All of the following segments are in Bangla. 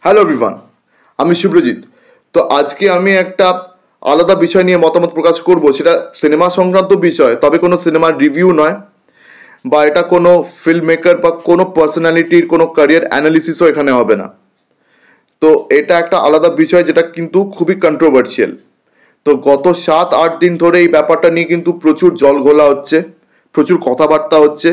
হ্যালো এভরিওয়ান, আমি শুভ্রজিৎ। তো আজকে আমি একটা আলাদা বিষয় নিয়ে মতামত প্রকাশ করব, সেটা সিনেমা সংক্রান্ত বিষয়, তবে কোনো সিনেমার রিভিউ নয়, বা এটা কোনো ফিল্ম মেকার বা কোনো পার্সোনালিটির কোনো ক্যারিয়ার অ্যানালিসিসও এখানে হবে না। তো এটা একটা আলাদা বিষয় যেটা কিন্তু খুবই কন্ট্রোভার্সিয়াল। তো গত 7-8 দিন ধরে এই ব্যাপারটা নিয়ে কিন্তু প্রচুর জলঘোলা হচ্ছে, প্রচুর কথাবার্তা হচ্ছে।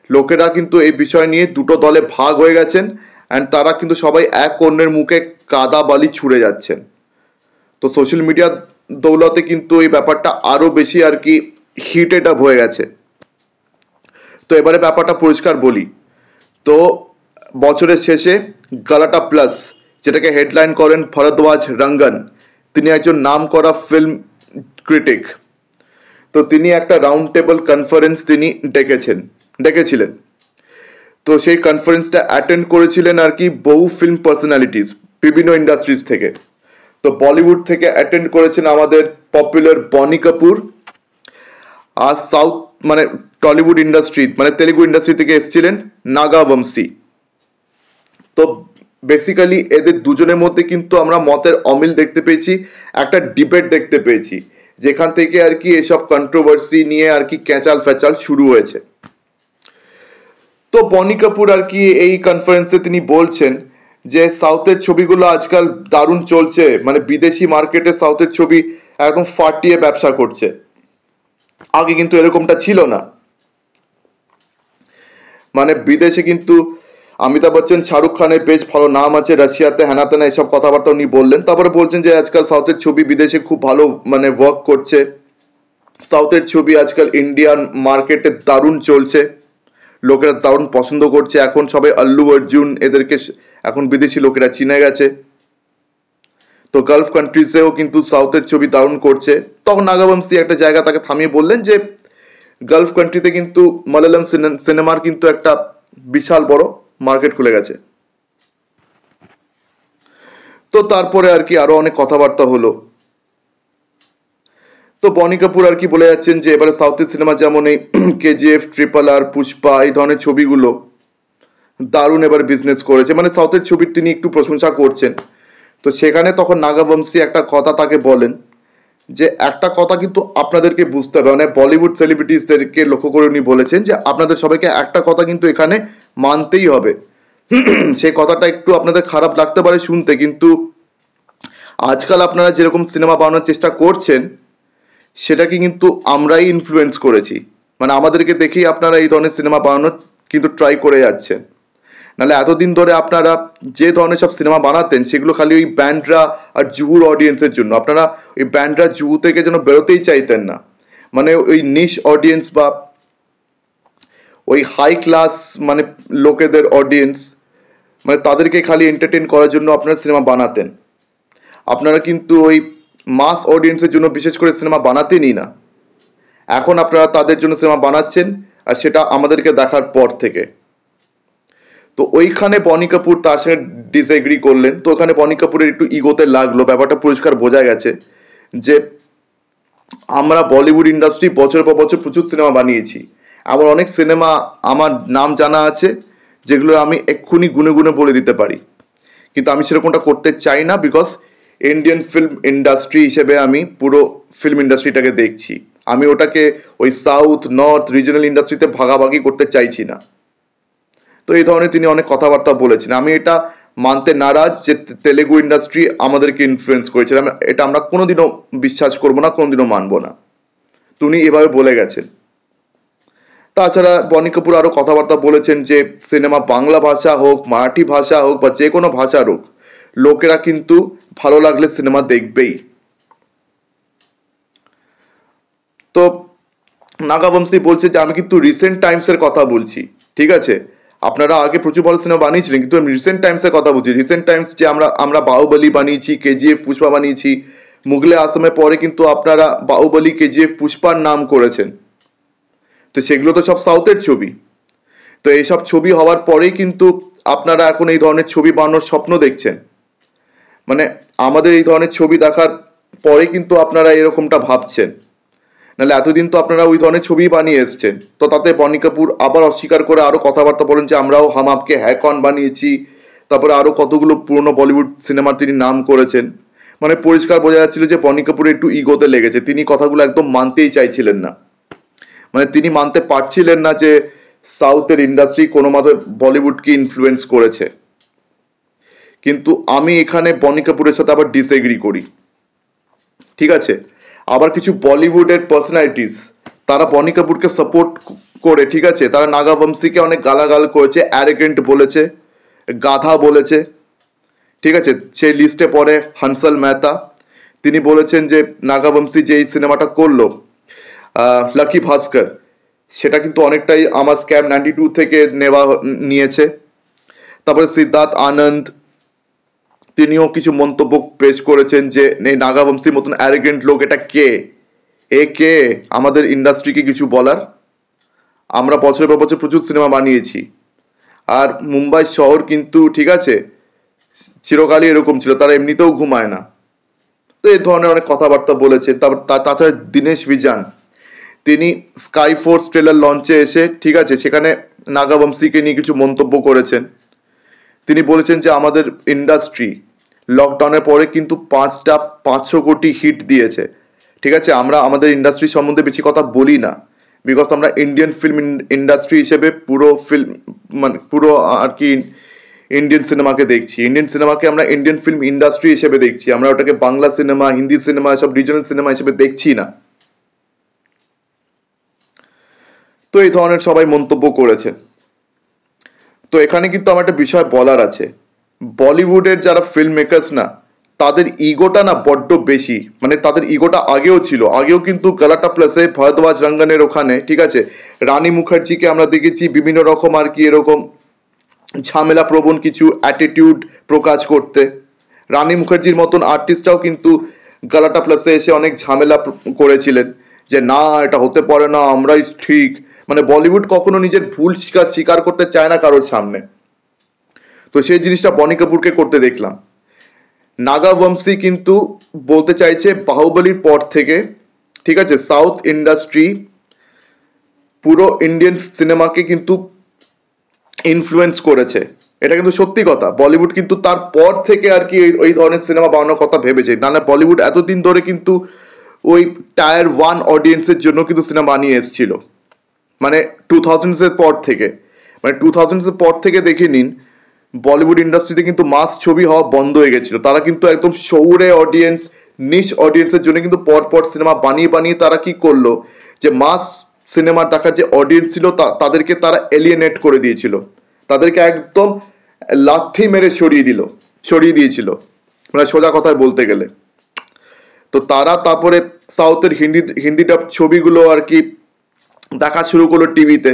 লোকেরা কিন্তু এই বিষয় নিয়ে দুটো দলে ভাগ হয়ে গেছেন, অ্যান্ড তারা কিন্তু সবাই এক অন্যের মুখে কাদা বালি ছুঁড়ে যাচ্ছেন। তো সোশ্যাল মিডিয়ার দৌলতে কিন্তু এই ব্যাপারটা আরও বেশি আর কি হিটেড আপ হয়ে গেছে। তো এবারে ব্যাপারটা পরিষ্কার বলি। তো বছরের শেষে গালাটা প্লাস, যেটাকে হেডলাইন করেন ভরদ্বাজ রঙ্গন, তিনি একজন নামকরা ফিল্ম ক্রিটিক। তো তিনি একটা রাউন্ড টেবল কনফারেন্স তিনি ডেকেছিলেন। তো সেই কনফারেন্সটা অ্যাটেন্ড করেছিলেন আর কি বহু ফিল্ম পার্সোনালিটিস বিভিন্ন ইন্ডাস্ট্রিজ থেকে। তো বলিউড থেকে অ্যাটেন্ড করেছেন আমাদের পপুলার বনি কাপুর, আর সাউথ মানে টলিউড ইন্ডাস্ট্রি মানে তেলুগু ইন্ডাস্ট্রি থেকে এসেছিলেন নাগা বংশী। তো বেসিক্যালি এদের দুজনের মধ্যে কিন্তু আমরা মতের অমিল দেখতে পেয়েছি, একটা ডিবেট দেখতে পেয়েছি, যেখান থেকে আর কি এসব কন্ট্রোভার্সি নিয়ে আর কি ক্যাচাল ফ্যাচাল শুরু হয়েছে। তো বনি কাপুর আর কি এই কনফারেন্সে তিনি বলছেন যে সাউথের ছবিগুলো আজকাল দারুণ চলছে, মানে বিদেশি মার্কেটে সাউথের ছবি একদম ফাটিয়ে ব্যবসা করছে, আগে কিন্তু এরকমটা ছিল না। মানে বিদেশে কিন্তু অমিতাভ বচ্চন, শাহরুখ খানের বেশ ভালো নাম আছে, রাশিয়াতে হ্যানা ত্যানা এসব কথাবার্তা উনি বললেন। তারপরে বলছেন যে আজকাল সাউথের ছবি বিদেশে খুব ভালো মানে ওয়ার্ক করছে, সাউথের ছবি আজকাল ইন্ডিয়ান মার্কেটে দারুণ চলছে, লোকেরা দারুণ পছন্দ করছে। এখন সবাই আল্লু অর্জুন এদেরকে এখন বিদেশি লোকেরা চিনে গেছে। তো গালফ কান্ট্রিজেও কিন্তু সাউথের ছবি দারুণ করছে। তখন নাগাবংশী একটা জায়গা তাকে থামিয়ে বললেন যে গালফ কান্ট্রিতে কিন্তু মালায়ালাম সিনেমার কিন্তু একটা বিশাল বড় মার্কেট খুলে গেছে। তো তারপরে আর কি আরো অনেক কথাবার্তা হলো। তো বনি কাপুর আর কি বলে যাচ্ছেন যে এবারে সাউথের সিনেমা যেমন এই কেজিএফ, RRR, পুষ্পা এই ধরনের ছবিগুলো দারুণ এবার বিজনেস করেছে, মানে সাউথের ছবির তিনি একটু প্রশংসা করছেন। তো সেখানে তখন নাগাবংশী একটা কথা তাকে বলেন যে একটা কথা কিন্তু আপনাদেরকে বুঝতে হবে, মানে বলিউড সেলিব্রিটিসদেরকে লক্ষ্য করে উনি বলেছেন যে আপনাদের সবাইকে একটা কথা কিন্তু এখানে মানতেই হবে। সেই কথাটা একটু আপনাদের খারাপ লাগতে পারে শুনতে, কিন্তু আজকাল আপনারা যেরকম সিনেমা বানানোর চেষ্টা করছেন সেটাকে কিন্তু আমরাই ইনফ্লুয়েন্স করেছি, মানে আমাদেরকে দেখেই আপনারা এই ধরনের সিনেমা বানানোর কিন্তু ট্রাই করে যাচ্ছেন। নাহলে এতদিন ধরে আপনারা যে ধরনের সব সিনেমা বানাতেন সেগুলো খালি ওই ব্যান্ডরা আর জুহুর অডিয়েন্সের জন্য, আপনারা ওই ব্যান্ডরা জুহু থেকে যেন বেরোতেই চাইতেন না। মানে ওই নিশ অডিয়েন্স বা ওই হাই ক্লাস মানে লোকেদের অডিয়েন্স, মানে তাদেরকে খালি এন্টারটেন করার জন্য আপনারা সিনেমা বানাতেন। আপনারা কিন্তু ওই মাস অডিয়েন্সের জন্য বিশেষ করে সিনেমা বানাতেনই না। এখন আপনারা তাদের জন্য সিনেমা বানাচ্ছেন, আর সেটা আমাদেরকে দেখার পর থেকে। তো ওইখানে বনি কাপুর তার সঙ্গে ডিসএগ্রি করলেন। তো ওখানে বনি কাপুরের একটু ইগোতে লাগলো, ব্যাপারটা পরিষ্কার বোঝা গেছে যে আমরা বলিউড ইন্ডাস্ট্রি বছর পর বছর প্রচুর সিনেমা বানিয়েছি, এমন অনেক সিনেমা আমার নাম জানা আছে যেগুলো আমি এক্ষুনি গুনে গুনে বলে দিতে পারি, কিন্তু আমি সেরকমটা করতে চাই না, বিকজ ইন্ডিয়ান ফিল্ম ইন্ডাস্ট্রি হিসেবে আমি পুরো ফিল্ম ইন্ডাস্ট্রিটাকে দেখছি। আমি ওটাকে ওই সাউথ নর্থ রিজনাল ইন্ডাস্ট্রিতে ভাগাভাগি করতে চাইছি না। তো এই ধরনের তিনি অনেক কথাবার্তা বলেছেন। আমি এটা মানতে নারাজ যে তেলেগু ইন্ডাস্ট্রি আমাদেরকে ইনফ্লুয়েন্স করেছে, এটা আমরা কোনোদিনও বিশ্বাস করবো না, কোনোদিনও মানবো না। তিনি এভাবে বলে গেছেন। তাছাড়া বনি কাপুর আরও কথাবার্তা বলেছেন যে সিনেমা বাংলা ভাষা হোক, মারাঠি ভাষা হোক বা যে কোনো ভাষার হোক, লোকেরা কিন্তু ভালো লাগলে সিনেমা দেখবেই। তো নাগাবংশী বলছে যে আমি কিন্তু রিসেন্ট টাইমসের কথা বলছি, ঠিক আছে, আপনারা আগে প্রচুর ভালো সিনেমা বানিয়েছিলেন, কিন্তু আমি রিসেন্ট টাইমসের কথা বলছি। রিসেন্ট টাইমস যে আমরা বাহুবলী বানিয়েছি, কেজিএফ, পুষ্পা বানিয়েছি, মুঘলে আসামের পরে কিন্তু আপনারা বাহুবলী, কেজিএফ, পুষ্পার নাম করেছেন। তো সেগুলো তো সব সাউথের ছবি। তো এইসব ছবি হওয়ার পরেই কিন্তু আপনারা এখন এই ধরনের ছবি বানানোর স্বপ্ন দেখছেন। মানে আমাদের এই ধরনের ছবি দেখার পরে কিন্তু আপনারা এরকমটা ভাবছেন, নাহলে এতদিন তো আপনারা ওই ধরনের ছবি বানিয়ে এসছেন। তো তাতে বনি কাপুর আবার অস্বীকার করে আরও কথাবার্তা বলেন যে আমরাও হাম আপকে হ্যায় কন বানিয়েছি, তারপরে আরও কতগুলো পুরনো বলিউড সিনেমার তিনি নাম করেছেন। মানে পরিষ্কার বোঝা যাচ্ছিল যে বনি কাপুর একটু ইগোতে লেগেছে, তিনি কথাগুলো একদম মানতেই চাইছিলেন না। মানে তিনি মানতে পারছিলেন না যে সাউথের ইন্ডাস্ট্রি কোনো মতে বলিউডকে ইনফ্লুয়েন্স করেছে। কিন্তু আমি এখানে বনি কাপুরের সাথে আবার ডিসএগ্রি করি, ঠিক আছে। আবার কিছু বলিউডের পার্সোনালিটিস তারা বনি কাপুরকে সাপোর্ট করে, ঠিক আছে, তারা নাগাবংশীকে অনেক গালাগাল করেছে, অ্যারোগেন্ট বলেছে, গাধা বলেছে, ঠিক আছে। সেই লিস্টে পড়ে হংসল মেহতা। তিনি বলেছেন যে নাগাবংশী যে এই সিনেমাটা করলো লাকি ভাস্কর, সেটা কিন্তু অনেকটাই আমার স্ক্যাম 92 থেকে নিয়েছে। তারপরে সিদ্ধার্থ আনন্দ তিনিও কিছু মন্তব্য পেশ করেছেন যে এই নাগাবংশীর মতন অ্যারোগেন্ট লোক এটা কে, এ কে আমাদের ইন্ডাস্ট্রিকে কিছু বলার? আমরা বছরের পর বছর প্রচুর সিনেমা বানিয়েছি, আর মুম্বাই শহর কিন্তু, ঠিক আছে, চিরকালই এরকম ছিল, তারা এমনিতেও ঘুমায় না। তো এই ধরনের অনেক কথাবার্তা বলেছে। তাছাড়া দীনেশ বিজান তিনি স্কাই ফোর্স ট্রেলার লঞ্চে এসে, ঠিক আছে, সেখানে নাগাবংশীকে নিয়ে কিছু মন্তব্য করেছেন। তিনি বলেছেন যে আমাদের ইন্ডাস্ট্রি লকডাউনের পরে কিন্তু 500 কোটি হিট দিয়েছে, ঠিক আছে। আমরা আমাদের ইন্ডাস্ট্রি সম্বন্ধে বেশি কথা বলি না, বিকজ আমরা ইন্ডিয়ান ফিল্ম ইন্ডাস্ট্রি হিসেবে পুরো আর কি ইন্ডিয়ান সিনেমাকে দেখছি, ইন্ডিয়ান সিনেমাকে আমরা ইন্ডিয়ান ফিল্ম ইন্ডাস্ট্রি হিসেবে দেখছি, আমরা ওটাকে বাংলা সিনেমা, হিন্দি সিনেমা, সব রিজনাল সিনেমা হিসেবে দেখছি না। তো এই ধরনের সবাই মন্তব্য করেছে। তো এখানে কিন্তু আমার একটা বিষয় বলার আছে, বলিউডের যারা ফিল্ম মেকার্স না, তাদের ইগোটা না বড্ড বেশি। মানে তাদের ইগোটা আগেও ছিল, আগেও কিন্তু গালাটা প্লাসে ভরদ্বাজ রঙ্গনের ওখানে, ঠিক আছে, রানী মুখার্জিকে আমরা দেখেছি বিভিন্ন রকম আর কি এরকম ঝামেলা প্রবণ কিছু অ্যাটিটিউড প্রকাশ করতে। রানী মুখার্জির মতন আর্টিস্টরাও কিন্তু গালাটা প্লাসে এসে অনেক ঝামেলা করেছিলেন যে না এটা হতে পারে না, আমরাই ঠিক। মানে বলিউড কখনো নিজের ভুল স্বীকার করতে চায় না কারোর সামনে। তো সেই জিনিসটা বনি কাপুরকে করতে দেখলাম। নাগাবংশী কিন্তু বলতে চাইছে বাহুবলীর পর থেকে, ঠিক আছে, সাউথ ইন্ডাস্ট্রি পুরো ইন্ডিয়ান সিনেমাকে কিন্তু ইনফ্লুয়েন্স করেছে। এটা কিন্তু সত্যি কথা। বলিউড কিন্তু তারপর থেকে আর কি ওই ধরনের সিনেমা বানানোর কথা ভেবেছে। নাহলে বলিউড এতদিন ধরে কিন্তু ওই টায়ার 1 অডিয়েন্সের জন্য কিন্তু সিনেমা বানিয়ে এসেছিল। মানে 2000s পর থেকে, মানে 2000s পর থেকে দেখে নিন বলিউড ইন্ডাস্ট্রিতে কিন্তু মাস ছবি হওয়া বন্ধ হয়ে গেছিল। তারা কিন্তু একদম শহুরে অডিয়েন্স, নিশ অডিয়েন্সের জন্য কিন্তু পর সিনেমা বানিয়ে তারা কি করলো যে মাস সিনেমা দেখার যে অডিয়েন্স ছিল তাদেরকে তারা এলিয়েনেট করে দিয়েছিল, তাদেরকে একদম লাথি মেরে সরিয়ে দিয়েছিল, মানে সোজা কথায় বলতে গেলে। তো তারা তারপরে সাউথের হিন্দি ডাব ছবিগুলো আর কি দেখা শুরু করলো টিভিতে।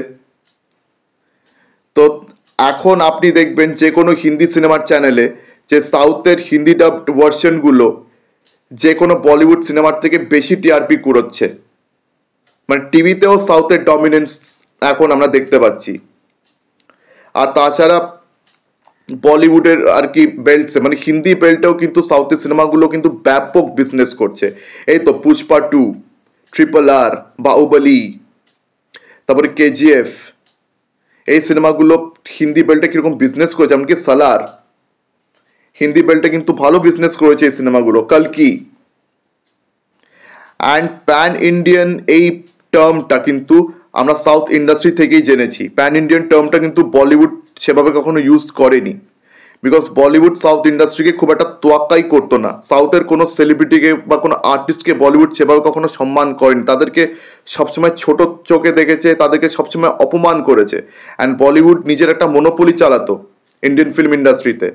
তো এখন আপনি দেখবেন যে কোনো হিন্দি সিনেমার চ্যানেলে যে সাউথের হিন্দি ডাব ভার্সনগুলো যে কোনো বলিউড সিনেমার থেকে বেশি টিআরপি কুড়োচ্ছে। মানে টিভিতেও সাউথের ডমিনেন্স এখন আমরা দেখতে পাচ্ছি। আর তাছাড়া বলিউডের আর কি বেল্টসে, মানে হিন্দি বেল্টেও কিন্তু সাউথের সিনেমাগুলো কিন্তু ব্যাপক বিজনেস করছে। এই তো পুষ্পা 2, RRR, বাহুবলী, তারপরে কেজিএফ, এই সিনেমাগুলো হিন্দি বেল্টে কিরকম বিজনেস করেছে। এমনকি সালার হিন্দি বেল্টে কিন্তু ভালো বিজনেস করেছে এই সিনেমাগুলো। কালকি অ্যান্ড প্যান ইন্ডিয়ান এই টার্মটা কিন্তু আমরা সাউথ ইন্ডাস্ট্রি থেকেই জেনেছি। প্যান ইন্ডিয়ান টার্মটা কিন্তু বলিউড সেভাবে কখনো ইউজ করেনি, বিকজ বলিউড সাউথ ইন্ডাস্ট্রিকে খুব একটা তোয়াক্কাই করতো না। সাউথের কোনো সেলিব্রিটিকে বা কোনো আর্টিস্টকে বলিউড সেভাবে কখনো সম্মান করেনি, তাদেরকে সবসময় ছোট চোখে দেখেছে, তাদেরকে সবসময় অপমান করেছে। অ্যান্ড বলিউড নিজের একটা মনোপলি চালাতো ইন্ডিয়ান ফিল্ম ইন্ডাস্ট্রিতে,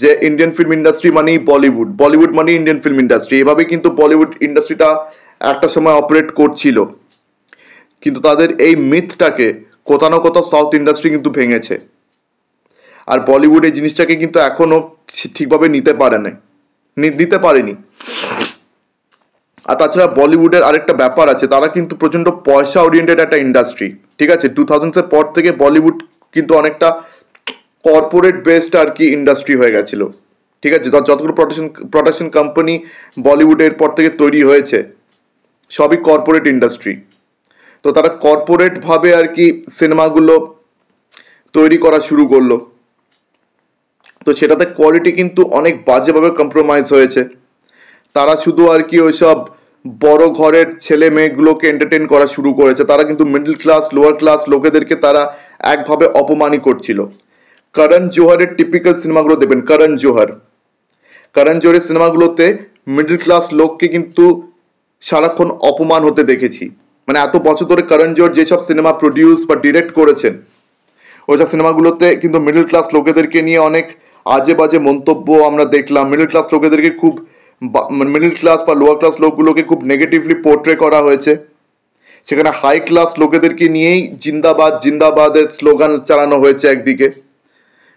যে ইন্ডিয়ান ফিল্ম ইন্ডাস্ট্রি মানেই বলিউড, বলিউড মানে ইন্ডিয়ান ফিল্ম ইন্ডাস্ট্রি। এভাবে কিন্তু বলিউড ইন্ডাস্ট্রিটা একটা সময় অপারেট করছিল। কিন্তু তাদের এই মিথটাকে কোথাও না কোথাও সাউথ ইন্ডাস্ট্রি কিন্তু ভেঙেছে। আর বলিউড এই জিনিসটাকে কিন্তু এখনো ঠিকভাবে নিতে পারেনি। আর তাছাড়া বলিউডের আরেকটা ব্যাপার আছে, তারা কিন্তু প্রচন্ড পয়সা ওরিয়েন্টেড একটা ইন্ডাস্ট্রি, ঠিক আছে। 2000s পর থেকে বলিউড কিন্তু অনেকটা কর্পোরেট বেসড আর কি ইন্ডাস্ট্রি হয়ে গেছিল, ঠিক আছে। যতগুলো প্রোডাকশন কোম্পানি বলিউডের পর থেকে তৈরি হয়েছে সবই কর্পোরেট ইন্ডাস্ট্রি। তো তারা কর্পোরেট ভাবে আর কি সিনেমাগুলো তৈরি করা শুরু করলো। তো সেটাতে কোয়ালিটি কিন্তু অনেক বাজেভাবে কম্প্রোমাইজ হয়েছে। তারা শুধু আর কি ওইসব বড় ঘরের ছেলে মেয়েগুলোকে এন্টারটেন করা শুরু করেছে, তারা কিন্তু মিডল ক্লাস লোয়ার ক্লাস লোকেদেরকে তারা একভাবে অপমানই করছিল। করণ জোহরের টিপিক্যাল সিনেমাগুলো দেখবেন, করণ জোহরের সিনেমাগুলোতে মিডল ক্লাস লোককে কিন্তু সারাক্ষণ অপমান হতে দেখেছি। মানে এত বছর ধরে করণ জোহর যেসব সিনেমা প্রডিউস বা ডিরেক্ট করেছেন, ওইসব সিনেমাগুলোতে কিন্তু মিডল ক্লাস লোকেদেরকে নিয়ে অনেক আজে বাজে মন্তব্য আমরা দেখলাম। মিডল ক্লাস লোকেদেরকে খুব, মিডল ক্লাস বা লোয়ার ক্লাস লোকগুলোকে খুব নেগেটিভলি পোর্ট্রে করা হয়েছে। সেখানে হাই ক্লাস লোকেদেরকে নিয়েই জিন্দাবাদ জিন্দাবাদের স্লোগান চালানো হয়েছে একদিকে।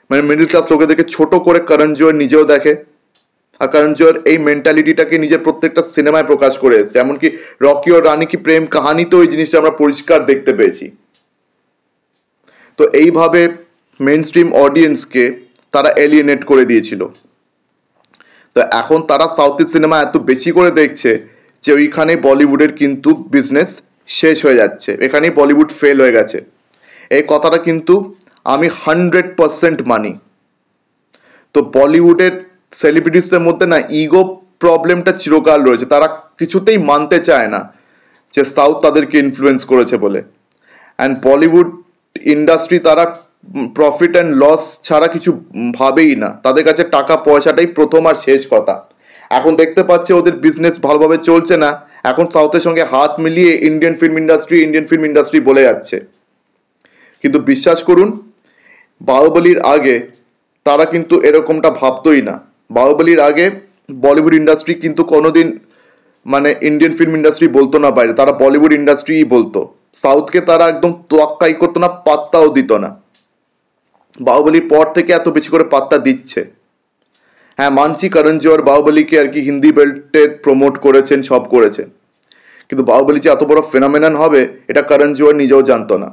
মানে মিডল ক্লাস লোকেদেরকে ছোট করে করণ জোহর নিজেও দেখে, আর করণ জোহর এই মেন্টালিটিটাকে নিজের প্রত্যেকটা সিনেমায় প্রকাশ করে এসেছে। এমনকি রকি ও রানী কি প্রেম কাহানিতেও এই জিনিসটা আমরা পরিষ্কার দেখতে পেয়েছি। তো এইভাবে মেইন স্ট্রিম অডিয়েন্সকে তারা এলিয়েনেট করে দিয়েছিল। তো এখন তারা সাউথের সিনেমা এত বেশি করে দেখছে যে ওইখানে বলিউডের কিন্তু বিজনেস শেষ হয়ে যাচ্ছে, এখানেই বলিউড ফেল হয়ে গেছে। এই কথাটা কিন্তু আমি 100% মানি। তো বলিউডের সেলিব্রিটিসদের মধ্যে না ইগো প্রবলেমটা চিরকাল রয়েছে, তারা কিছুতেই মানতে চায় না যে সাউথ তাদেরকে ইনফ্লুয়েন্স করেছে বলে। অ্যান্ড বলিউড ইন্ডাস্ট্রি তারা প্রফিট অ্যান্ড লস ছাড়া কিছু ভাবেই না, তাদের কাছে টাকা পয়সাটাই প্রথম আর শেষ কথা। এখন দেখতে পাচ্ছে ওদের বিজনেস ভালোভাবে চলছে না, এখন সাউথের সঙ্গে হাত মিলিয়ে ইন্ডিয়ান ফিল্ম ইন্ডাস্ট্রি বলে যাচ্ছে। কিন্তু বিশ্বাস করুন, বাহুবলীর আগে তারা কিন্তু এরকমটা ভাবতোই না। বাহুবলীর আগে বলিউড ইন্ডাস্ট্রি কিন্তু কোনোদিন মানে ইন্ডিয়ান ফিল্ম ইন্ডাস্ট্রি বলতো না বাইরে, তারা বলিউড ইন্ডাস্ট্রিই বলতো। সাউথকে তারা একদম তোয়াক্কাই করতো না, পাত্তাও দিত না। বাহুবলীর পর থেকে এত বেশি করে পাত্তা দিচ্ছে। হ্যাঁ মানছি করণ জোহর বাহুবলীকে আর কি হিন্দি বেল্টে প্রমোট করেছেন, সব করেছেন, কিন্তু বাহুবলী যে এত বড় ফেনোমেনন হবে এটা করণ জোহর নিজেও জানতো না।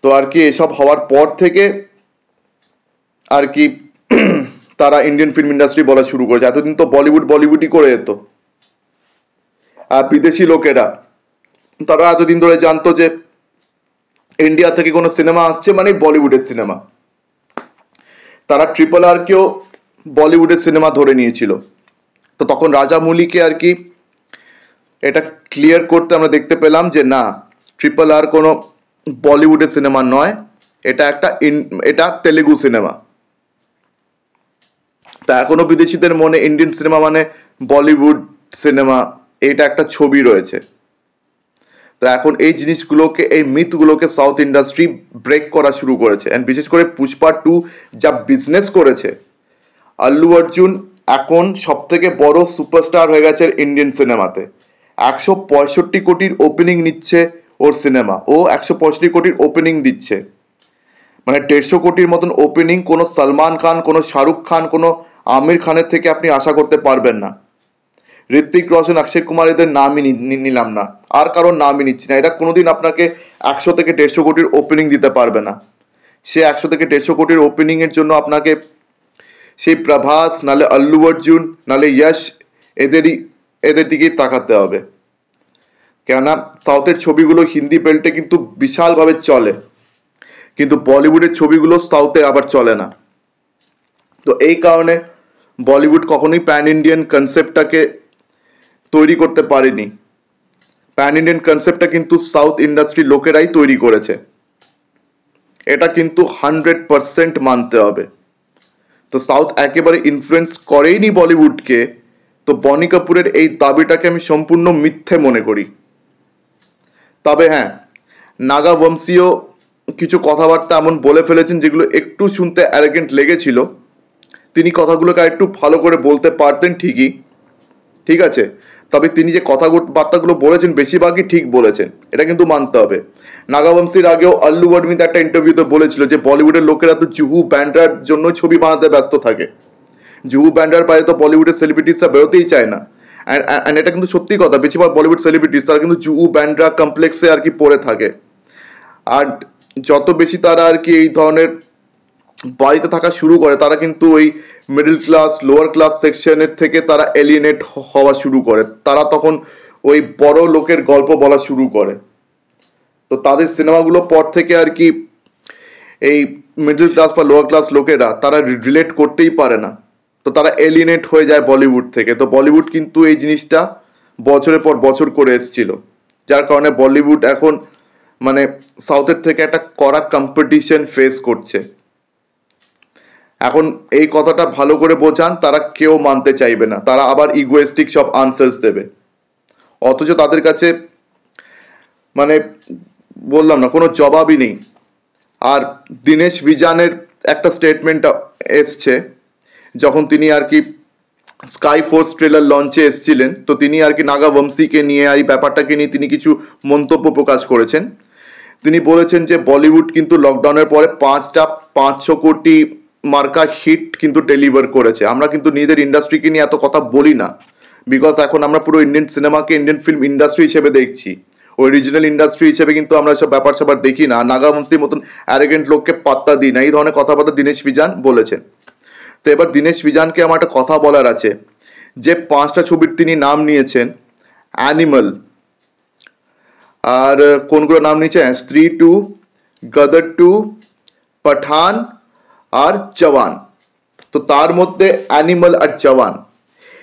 তো আর কি এসব হওয়ার পর থেকে আর কি তারা ইন্ডিয়ান ফিল্ম ইন্ডাস্ট্রি বলা শুরু করেছে। এতদিন তো বলিউডই করে যেত। আর বিদেশি লোকেরা তারা এতদিন ধরে জানতো যে ইন্ডিয়া থেকে কোনো সিনেমা আসছে মানে বলিউডের সিনেমা। তারা RRRকেও বলিউডের সিনেমা ধরে নিয়েছিল। তো তখন রাজামৌলিকে আর কি এটা ক্লিয়ার করতে আমরা দেখতে পেলাম যে না, RRR কোনো বলিউডের সিনেমা নয়, এটা তেলেগু সিনেমা। তা এখনো বিদেশিদের মনে ইন্ডিয়ান সিনেমা মানে বলিউড সিনেমা, এটা একটা ছবি রয়েছে। তো এখন এই জিনিসগুলোকে, এই মিথগুলোকে সাউথ ইন্ডাস্ট্রি ব্রেক করা শুরু করেছে। অ্যান্ড বিশেষ করে পুষ্পা 2 যা বিজনেস করেছে, আল্লু অর্জুন এখন সব থেকে বড় সুপারস্টার হয়ে গেছে ইন্ডিয়ান সিনেমাতে। 165 কোটির ওপেনিং নিচ্ছে ওর সিনেমা, ও 165 কোটির ওপেনিং দিচ্ছে। মানে 150 কোটির মতন ওপেনিং কোনো সলমান খান, কোনো শাহরুখ খান, কোনো আমির খানের থেকে আপনি আশা করতে পারবেন না। ঋত্বিক রোশন, অক্ষয় কুমার এদের নামই নিলাম না, আর কারোর নামই নিচ্ছি না। এটা কোনোদিন আপনাকে 100 থেকে 150 কোটির ওপেনিং দিতে পারবে না। সে 100 থেকে 150 কোটির ওপেনিং এর জন্য আপনাকে সেই প্রভাস, নালে আল্লু অর্জুন, নালে যশ, এদের দিকেই তাকাতে হবে। কেননা সাউথের ছবিগুলো হিন্দি বেল্টে কিন্তু বিশালভাবে চলে, কিন্তু বলিউডের ছবিগুলো সাউথে আবার চলে না। তো এই কারণে বলিউড কখনোই প্যান ইন্ডিয়ান কনসেপ্টটাকে তৈরি করতে পারেনি। প্যান ইন্ডিয়ান কনসেপ্টটা কিন্তু সাউথ ইন্ডাস্ট্রির লোকেরাই তৈরি করেছে, এটা কিন্তু 100% মানতে হবে। তো সাউথ একেবারে ইনফ্লুয়েন্স করেইনি বলিউডকে, তো বনি কাপুরের এই দাবিটাকে আমি সম্পূর্ণ মিথ্যে মনে করি। তবে হ্যাঁ, নাগা বংশীয় কিছু কথাবার্তা এমন বলে ফেলেছেন যেগুলো একটু শুনতে অ্যারোগেন্ট লেগেছিল। তিনি কথাগুলোকে একটু ভালো করে বলতে পারতেন ঠিকই, ঠিক আছে, তবে তিনি যে কথাবার্তাগুলো বলেছেন বেশিরভাগই ঠিক বলেছেন, এটা কিন্তু মানতে হবে। নাগাবংশীর আগেও আল্লু অর্জুন একটা ইন্টারভিউতে বলেছিল যে বলিউডের লোকেরা তো জুহু ব্যান্ডার জন্য ছবি বানাতে ব্যস্ত থাকে, জুহু ব্যান্ডার বাইরে তো বলিউডের সেলিব্রিটিসরা বেরোতেই চায় না। অ্যান্ড এটা কিন্তু সত্যি কথা, বেশিরভাগ বলিউড সেলিব্রিটিস তারা কিন্তু জুহু ব্যান্ডরা কমপ্লেক্সে আর কি পড়ে থাকে। আর যত বেশি তারা আর কি এই ধরনের বাড়িতে থাকা শুরু করে, তারা কিন্তু ওই মিডল ক্লাস লোয়ার ক্লাস সেকশনের থেকে তারা এলিয়েনেট হওয়া শুরু করে। তারা তখন ওই বড় লোকের গল্প বলা শুরু করে। তো তাদের সিনেমাগুলো পর থেকে আর কি এই মিডল ক্লাস বা লোয়ার ক্লাস লোকেরা তারা রিলেট করতেই পারে না, তো তারা এলিনেট হয়ে যায় বলিউড থেকে। তো বলিউড কিন্তু এই জিনিসটা বছরের পর বছর করে এসেছিল, যার কারণে বলিউড এখন মানে সাউথের থেকে একটা কড়া কম্পিটিশন ফেস করছে। এখন এই কথাটা ভালো করে বোঝান, তারা কেউ মানতে চাইবে না, তারা আবার ইগোয়েস্টিক সব আনসার্স দেবে, অথচ তাদের কাছে মানে বললাম না কোনো জবাবই নেই। আর দীনেশ ভিজানের একটা স্টেটমেন্ট এসছে যখন তিনি আর কি স্কাই ফোর্স ট্রেলার লঞ্চে এসেছিলেন, তো তিনি আর কি নাগা বংশীকে নিয়ে এই ব্যাপারটাকে নিয়ে তিনি কিছু মন্তব্য প্রকাশ করেছেন। তিনি বলেছেন যে বলিউড কিন্তু লকডাউনের পরে 500 কোটি মার্কা হিট কিন্তু ডেলিভার করেছে। আমরা কিন্তু নিজেদের ইন্ডাস্ট্রিকে নিয়ে এত কথা বলি না, বিকজ এখন আমরা পুরো ইন্ডিয়ান সিনেমাকে ইন্ডিয়ান ফিল্ম ইন্ডাস্ট্রি হিসেবে দেখছি, অরিজিনাল ইন্ডাস্ট্রি হিসেবে কিন্তু আমরা সব ব্যাপার স্যাপার দেখি না, নাগাবংশীর মতন অ্যারোগেন্ট লোককে পাত্তা দিই না, এই ধরনের কথাবার্তা দীনেশ ভিজান বলেছেন। তো এবার দীনেশ ভিজানকে আমার একটা কথা বলার আছে, যে 5টা ছবির তিনি নাম নিয়েছেন, অ্যানিমাল, আর কোনগুলো নাম নিয়েছেন, স্ত্রী 2, গদর 2, পাঠান আর জওয়ান। তো তার মধ্যে অ্যানিমাল আর জওয়ান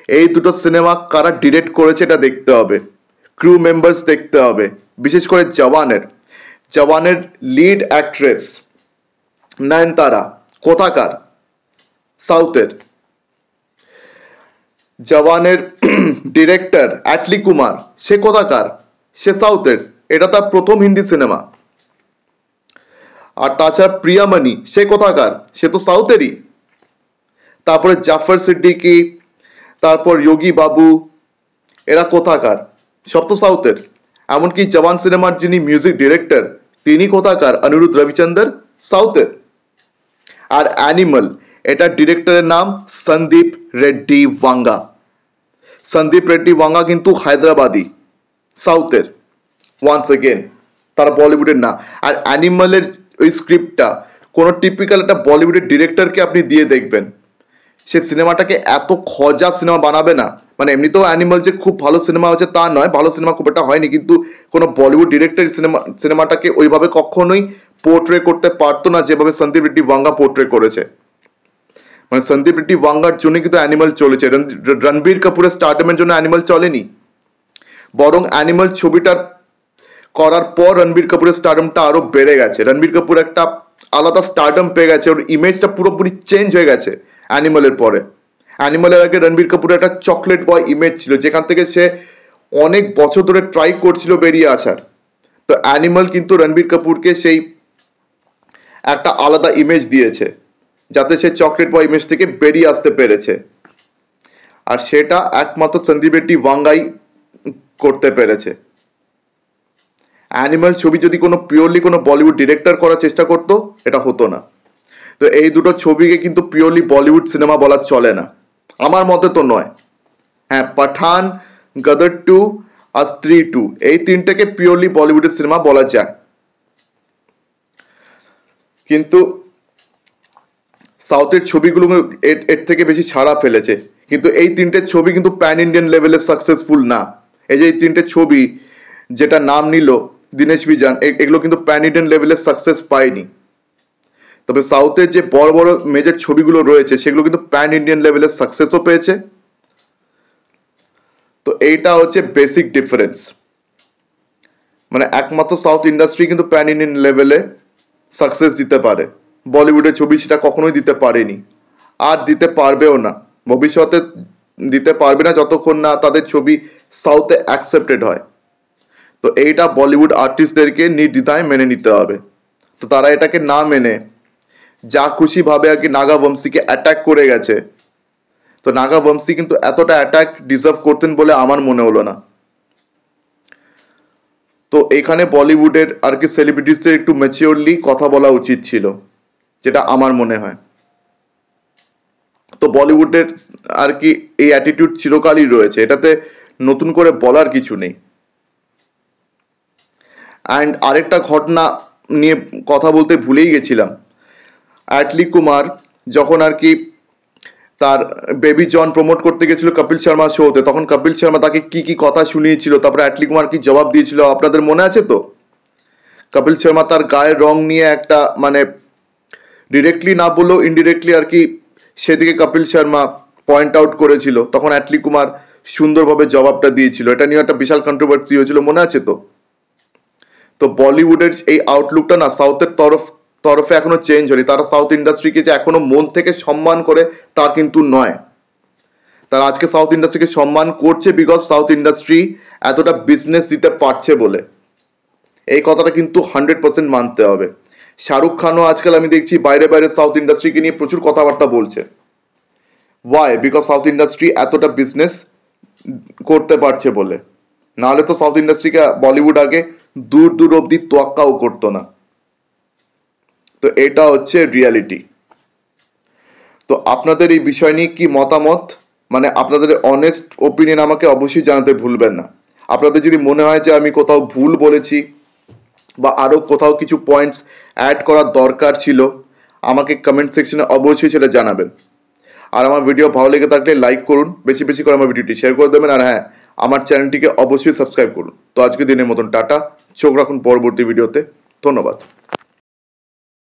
এই দুটো সিনেমা কারা ডিরেক্ট করেছে এটা দেখতে হবে, ক্রু মেম্বার্স দেখতে হবে। বিশেষ করে জওয়ানের লিড অ্যাক্ট্রেস নয়নতারা কোথাকার, সাউথের। জওয়ানের ডিরেক্টর অ্যাটলি কুমার, সে কোথাকার, সে সাউথের, এটা তার প্রথম হিন্দি সিনেমা। আর তাছাড়া প্রিয়ামণি, সে কোথাকার, সে তো সাউথেরই। তারপরে জাফর সিদ্দিকী, তারপর যোগী বাবু, এরা কোথাকার, সব তো সাউথের। এমনকি জওয়ান সিনেমার যিনি মিউজিক ডিরেক্টর তিনি কোথাকার, অনিরুদ্ধ রবিচন্দর, সাউথের। আর অ্যানিমাল, এটা ডিরেক্টরের নাম সন্দীপ রেড্ডি ওয়াঙ্গা। সন্দীপ রেড্ডি ওয়াঙ্গা কিন্তু হায়দ্রাবাদি, সাউথের। ওয়ান্স এগেন তারা বলিউডের না। আর অ্যানিমালের ওই স্ক্রিপ্টটা কোনো টিপিক্যাল একটা বলিউডের ডিরেক্টরকে আপনি দিয়ে দেখবেন, সে সিনেমাটাকে এত খজা সিনেমা বানাবে না। মানে এমনিতেও অ্যানিমাল যে খুব ভালো সিনেমা হচ্ছে তা নয়, ভালো সিনেমা খুব একটা হয়নি, কিন্তু কোনো বলিউড ডিরেক্টর সিনেমাটাকে ওইভাবে কখনোই পোর্ট্রে করতে পারতো না যেভাবে সন্দীপ রেড্ডি ওয়াঙ্গা পোর্ট্রে করেছে। মানে সন্দীপ রেড্ডি ওয়াঙ্গার জন্য কিন্তু অ্যানিমাল চলেছে, রণবীর কাপুরের স্টারডমের জন্য অ্যানিমাল চলেনি। বরং অ্যানিমাল ছবিটার করার পর রণবীর কাপুরের স্টারডমটা আরো বেড়ে গেছে, রণবীর কাপুর একটা আলাদা স্টারডম পেয়ে গেছে, ওর ইমেজটা পুরোপুরি চেঞ্জ হয়ে গেছে অ্যানিমালের পরে। অ্যানিমালের আগে রণবীর কাপুরের একটা চকলেট বয় ইমেজ ছিল, যেখান থেকে সে অনেক বছর ধরে ট্রাই করছিল বেরিয়ে আসার। তো অ্যানিমাল কিন্তু রণবীর কাপুরকে সেই একটা আলাদা ইমেজ দিয়েছে, যাতে সে চকলেট বয় ইমেজ থেকে বেরিয়ে আসতে পেরেছে। আর সেটা একমাত্র সন্দীপ রেড্ডি ওয়াঙ্গাই করতে পেরেছে। অ্যানিমাল ছবি যদি কোনো পিওরলি কোনো বলিউড ডিরেক্টর করার চেষ্টা করতো, এটা হতো না। তো এই দুটো ছবিকে কিন্তু পিওরলি বলিউড সিনেমা বলা চলে না, আমার মতে তো নয়। হ্যাঁ, পাঠান, গদর 2 আর স্ত্রী 2 এই তিনটাকে পিওরলি বলিউডের সিনেমা বলা যায়। কিন্তু সাউথের ছবিগুলো এর থেকে বেশি ছাড়া ফেলেছে, কিন্তু এই তিনটে ছবি কিন্তু প্যান ইন্ডিয়ান লেভেলে সাকসেসফুল না। এই যে এই তিনটে ছবি যেটা নাম নিল দীনেশ ভিজান, এগুলো কিন্তু প্যান ইন্ডিয়ান লেভেলে সাকসেস পায়নি। তবে সাউথের যে বড় বড় মেজর ছবিগুলো রয়েছে সেগুলো কিন্তু প্যান ইন্ডিয়ান লেভেলে সাকসেসও পেয়েছে। তো এইটা হচ্ছে বেসিক ডিফারেন্স। মানে একমাত্র সাউথ ইন্ডাস্ট্রি কিন্তু প্যান ইন্ডিয়ান লেভেলে সাকসেস দিতে পারে, বলিউডের ছবি সেটা কখনোই দিতে পারেনি, আর দিতে পারবেও না, ভবিষ্যতে দিতে পারবে না যতক্ষণ না তাদের ছবি সাউথে অ্যাকসেপ্টেড হয়। তো এইটা বলিউড আর্টিস্টদেরকে নির্দ্বিধায় মেনে নিতে হবে। তো তারা এটাকে না মেনে যা খুশি ভাবে আর কি নাগা বংশীকে অ্যাটাক করে গেছে। তো নাগা বংশী কিন্তু এতটা অ্যাটাক ডিজার্ভ করতেন বলে আমার মনে হলো না। তো এখানে বলিউডের আর কি সেলিব্রিটিসদের একটু ম্যাচিওরলি কথা বলা উচিত ছিল, যেটা আমার মনে হয়। তো বলিউডের আর কি এই অ্যাটিটিউড চিরকালই রয়েছে, এটাতে নতুন করে বলার কিছু নেই। অ্যান্ড আরেকটা ঘটনা নিয়ে কথা বলতে ভুলেই গেছিলাম। অ্যাটলি কুমার যখন আর কি তার বেবি জন প্রমোট করতে গেছিল কপিল শর্মা শোতে, তখন কপিল শর্মা তাকে কি কি কথা শুনিয়েছিল, তারপরে অ্যাটলি কুমার কি জবাব দিয়েছিল আপনাদের মনে আছে তো? কপিল শর্মা তার গায়ের রং নিয়ে একটা মানে ডিরেক্টলি না বললেও ইনডিরেক্টলি আর কি সেদিকে কপিল শর্মা পয়েন্ট আউট করেছিল, তখন অ্যাটলি কুমার সুন্দরভাবে জবাবটা দিয়েছিল। এটা নিয়ে একটা বিশাল কন্ট্রোভার্সি হয়েছিল, মনে আছে তো? তো বলিউডের এই আউটলুকটা না সাউথের তরফে এখনো চেঞ্জ হয়নি। তারা সাউথ ইন্ডাস্ট্রিকে যে এখনো মন থেকে সম্মান করে তা কিন্তু নয়। তারা আজকে সাউথ ইন্ডাস্ট্রিকে সম্মান করছে বিকজ সাউথ ইন্ডাস্ট্রি এতটা বিজনেস দিতে পারছে বলে। এই কথাটা কিন্তু 100% মানতে হবে। শাহরুখ খানও আজকাল আমি দেখছি বাইরে বাইরে সাউথ ইন্ডাস্ট্রিকে নিয়ে প্রচুর কথাবার্তা বলছে। ওয়াই? বিকজ সাউথ ইন্ডাস্ট্রি এতটা বিজনেস করতে পারছে বলে। নাহলে তো সাউথ ইন্ডাস্ট্রিকে বলিউড আগে দূর দূর অব্দি তোয়াক্কাও করতো না। তো এটা হচ্ছে রিয়ালিটি। তো আপনাদের এই বিষয় নিয়ে কি মতামত, মানে আপনাদের অনেস্ট ওপিনিয়ন আমাকে অবশ্যই জানাতে ভুলবেন না। আপনাদের যদি মনে হয় যে আমি কোথাও ভুল বলেছি বা আরও কোথাও কিছু পয়েন্টস অ্যাড করার দরকার ছিল, আমাকে কমেন্ট সেকশনে অবশ্যই সেটা জানাবেন। আর আমার ভিডিও ভালো লেগে থাকলে লাইক করুন, বেশি বেশি করে আমার ভিডিওটি শেয়ার করে দেবেন। আর হ্যাঁ, আমার চ্যানেলটিকে অবশ্যই সাবস্ক্রাইব করুন। তো আজকে দিনের মতন টাটা, চোখ রাখুন পরবর্তী ভিডিওতে। ধন্যবাদ।